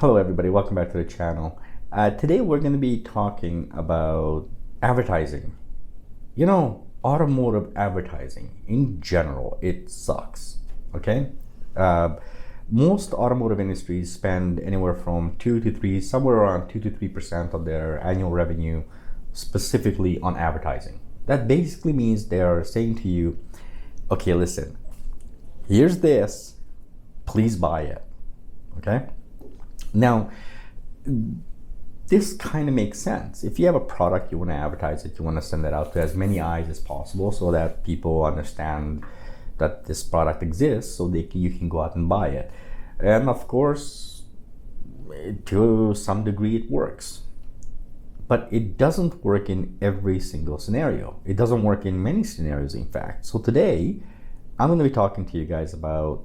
Hello everybody, welcome back to the channel. Today we're going to be talking about advertising. You know, automotive advertising in general, it sucks, okay? Most automotive industries spend anywhere from 2 to 3, somewhere around 2 to 3% of their annual revenue specifically on advertising. That basically means they're saying to you, okay, listen, here's this, please buy it, okay? Now, this kind of makes sense. If you have a product, you want to advertise it, you want to send it out to as many eyes as possible so that people understand that this product exists so you can go out and buy it. And of course, to some degree it works. But it doesn't work in every single scenario. It doesn't work in many scenarios, in fact. So today, I'm going to be talking to you guys about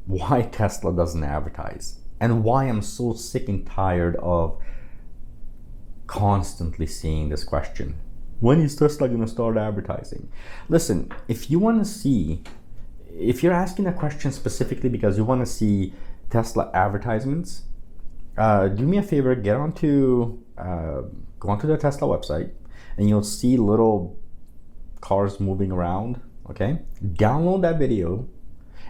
why Tesla doesn't advertise. And why I'm so sick and tired of constantly seeing this question. When is Tesla going to start advertising? Listen, if you want to see, if you're asking that question specifically because you want to see Tesla advertisements, do me a favor, go onto the Tesla website and you'll see little cars moving around, okay? Download that video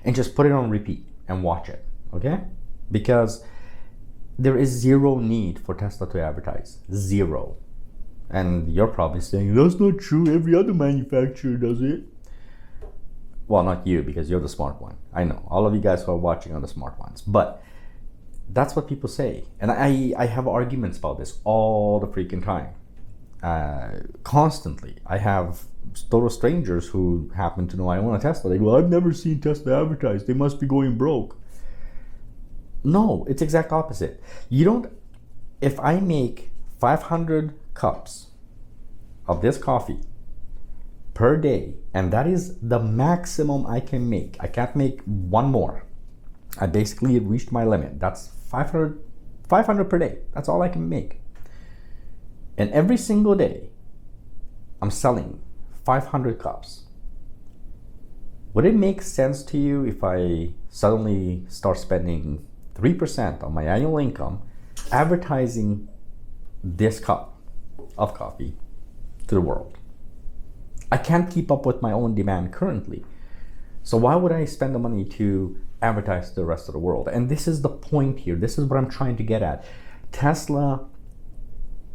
and just put it on repeat and watch it, okay? Because there is zero need for Tesla to advertise. Zero. And you're probably saying, that's not true, every other manufacturer does it. Well, not you, because you're the smart one. I know, all of you guys who are watching are the smart ones. But that's what people say. And I have arguments about this all the freaking time. Constantly. I have total strangers who happen to know I own a Tesla. They go, I've never seen Tesla advertise. They must be going broke. No, it's exact opposite. You don't, if I make 500 cups of this coffee per day, and that is the maximum I can make. I can't make one more. I basically reached my limit. That's 500 per day. That's all I can make. And every single day, I'm selling 500 cups. Would it make sense to you if I suddenly start spending 3% of my annual income advertising this cup of coffee to the world? I can't keep up with my own demand currently. So why would I spend the money to advertise to the rest of the world? And this is the point here. This is what I'm trying to get at. Tesla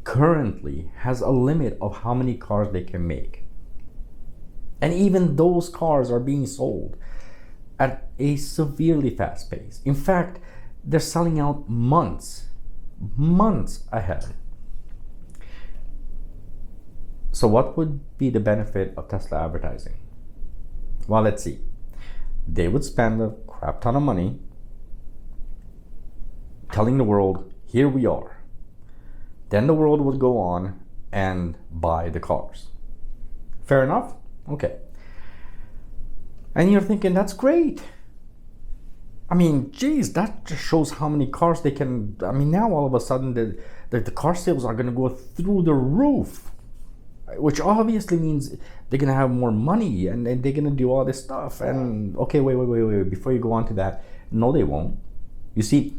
currently has a limit of how many cars they can make. And even those cars are being sold at a severely fast pace. In fact, they're selling out months ahead. So what would be the benefit of Tesla advertising? Well, let's see. They would spend a crap ton of money telling the world, here we are. Then the world would go on and buy the cars. Fair enough? Okay. And you're thinking, that's great. I mean, geez, that just shows how many cars they can. I mean, now all of a sudden the car sales are going to go through the roof, which obviously means they're going to have more money and they're going to do all this stuff. And okay, wait. Before you go on to that, no, they won't. You see,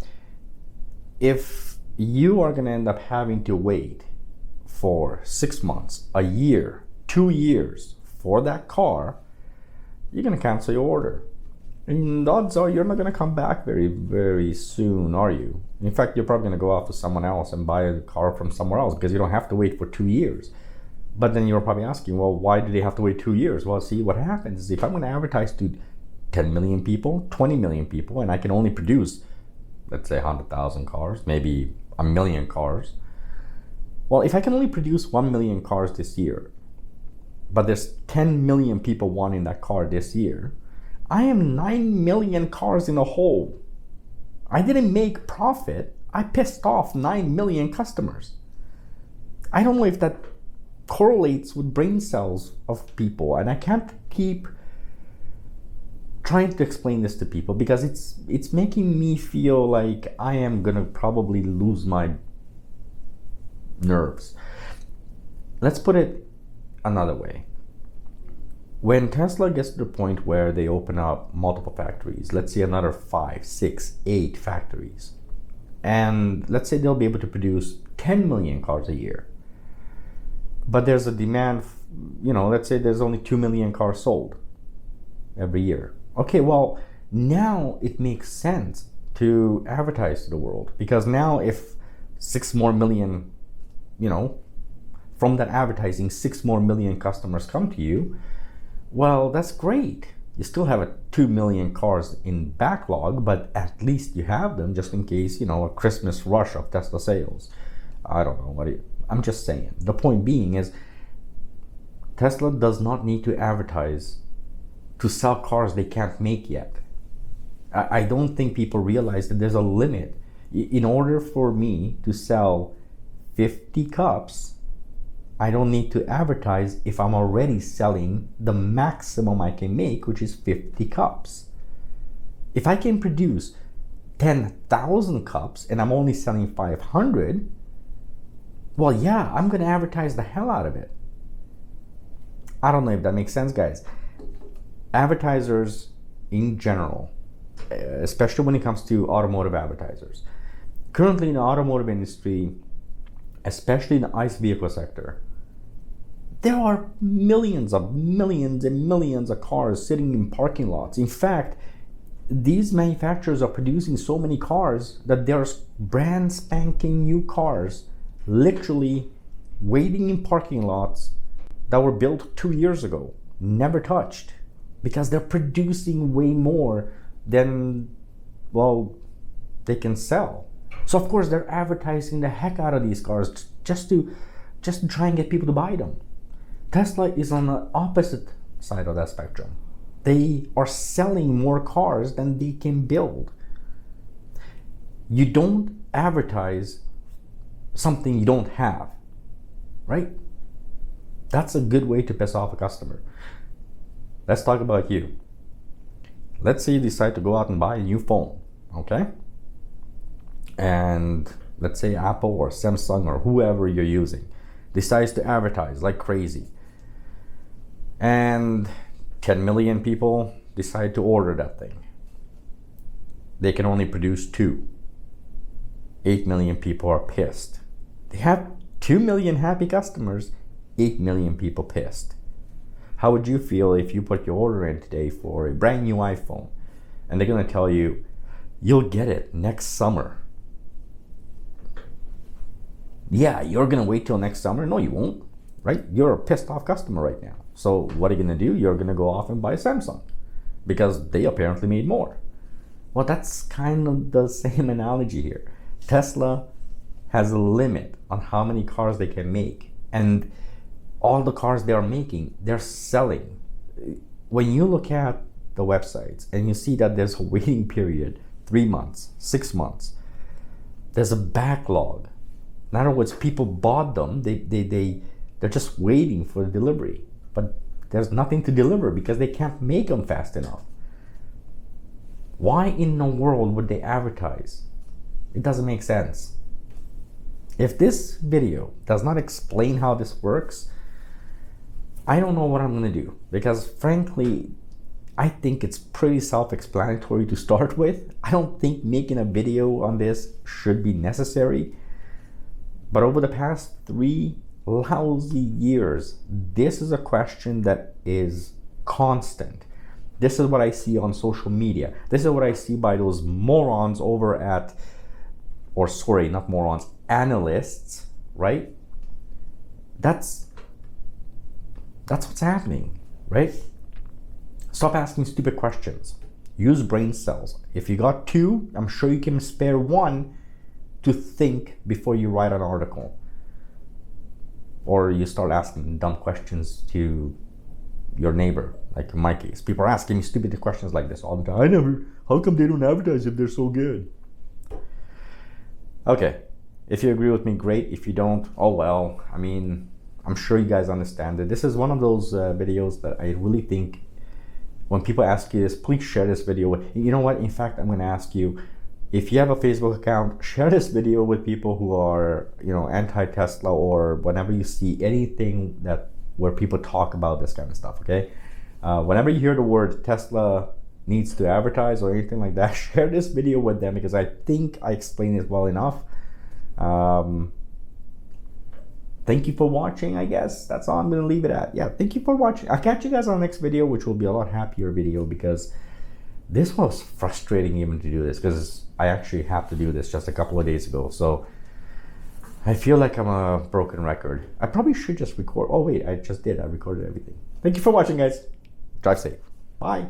if you are going to end up having to wait for 6 months, a year, 2 years for that car, you're going to cancel your order. And odds are you're not going to come back very, very soon, are you? In fact, you're probably going to go off to someone else and buy a car from somewhere else because you don't have to wait for 2 years. But then you're probably asking, well, why do they have to wait 2 years? Well, see, what happens is if I'm going to advertise to 10 million people, 20 million people, and I can only produce, let's say 100,000 cars, maybe a million cars. Well, if I can only produce 1 million cars this year, but there's 10 million people wanting that car this year, I am 9 million cars in a hole. I didn't make profit. I pissed off 9 million customers. I don't know if that correlates with brain cells of people, and I can't keep trying to explain this to people because it's making me feel like I am gonna probably lose my nerves. Let's put it another way. When Tesla gets to the point where they open up multiple factories, let's say another 5, 6, 8 factories, And let's say they'll be able to produce 10 million cars a year. But there's a demand, let's say there's only 2 million cars sold every year. Okay, well, now it makes sense to advertise to the world, because now if 6 more million, from that advertising, 6 more million customers come to you, well, that's great. You still have 2 million cars in backlog, but at least you have them just in case, a Christmas rush of Tesla sales. I don't know I'm just saying. The point being is Tesla does not need to advertise to sell cars they can't make yet. I don't think people realize that there's a limit. In order for me to sell 50 cups, I don't need to advertise if I'm already selling the maximum I can make, which is 50 cups. If I can produce 10,000 cups and I'm only selling 500, well, yeah, I'm going to advertise the hell out of it. I don't know if that makes sense, guys. Advertisers in general, especially when it comes to automotive advertisers, currently in the automotive industry, especially in the ICE vehicle sector, there are millions and millions of cars sitting in parking lots. In fact, these manufacturers are producing so many cars that there's brand spanking new cars literally waiting in parking lots that were built 2 years ago, never touched, because they're producing way more than, well, they can sell. So of course they're advertising the heck out of these cars just to try and get people to buy them. Tesla is on the opposite side of that spectrum. They are selling more cars than they can build. You don't advertise something you don't have, right? That's a good way to piss off a customer. Let's talk about you. Let's say you decide to go out and buy a new phone, okay? And let's say Apple or Samsung or whoever you're using decides to advertise like crazy. And 10 million people decide to order that thing. They can only produce 2. 8 million people are pissed. They have 2 million happy customers, 8 million people pissed. How would you feel if you put your order in today for a brand new iPhone and they're going to tell you, you'll get it next summer? Yeah, you're going to wait till next summer? No, you won't, right? You're a pissed off customer right now. So what are you going to do? You're going to go off and buy Samsung because they apparently made more. Well, that's kind of the same analogy here. Tesla has a limit on how many cars they can make, and all the cars they are making, they're selling. When you look at the websites and you see that there's a waiting period, 3 months, 6 months, there's a backlog. In other words, people bought them, they're just waiting for the delivery, but there's nothing to deliver because they can't make them fast enough. Why in the world would they advertise? It doesn't make sense. If this video does not explain how this works, I don't know what I'm going to do, because frankly, I think it's pretty self-explanatory to start with. I don't think making a video on this should be necessary. But over the past 3 lousy years, this is a question that is constant. This is what I see on social media. This is what I see by those morons over at, or sorry, not morons, analysts, right? That's what's happening, right? Stop asking stupid questions. Use brain cells. If you got 2, I'm sure you can spare 1 to think before you write an article. Or you start asking dumb questions to your neighbor, like in my case. People are asking me stupid questions like this all the time. How come they don't advertise if they're so good? Okay, if you agree with me, great. If you don't, oh well. I mean, I'm sure you guys understand that this is one of those videos that I really think when people ask you this, please share this video with, you know what, in fact, I'm going to ask you, if you have a Facebook account, share this video with people who are, anti-Tesla, or whenever you see anything where people talk about this kind of stuff, okay? Whenever you hear the word Tesla needs to advertise or anything like that, share this video with them, because I think I explained it well enough. Thank you for watching. I guess that's all I'm gonna leave it at. Yeah, thank you for watching. I'll catch you guys on the next video, which will be a lot happier video, because this was frustrating even to do this, because I actually have to do this just a couple of days ago. So I feel like I'm a broken record. I probably should just record. Oh wait, I just did. I recorded everything. Thank you for watching, guys. Drive safe. Bye.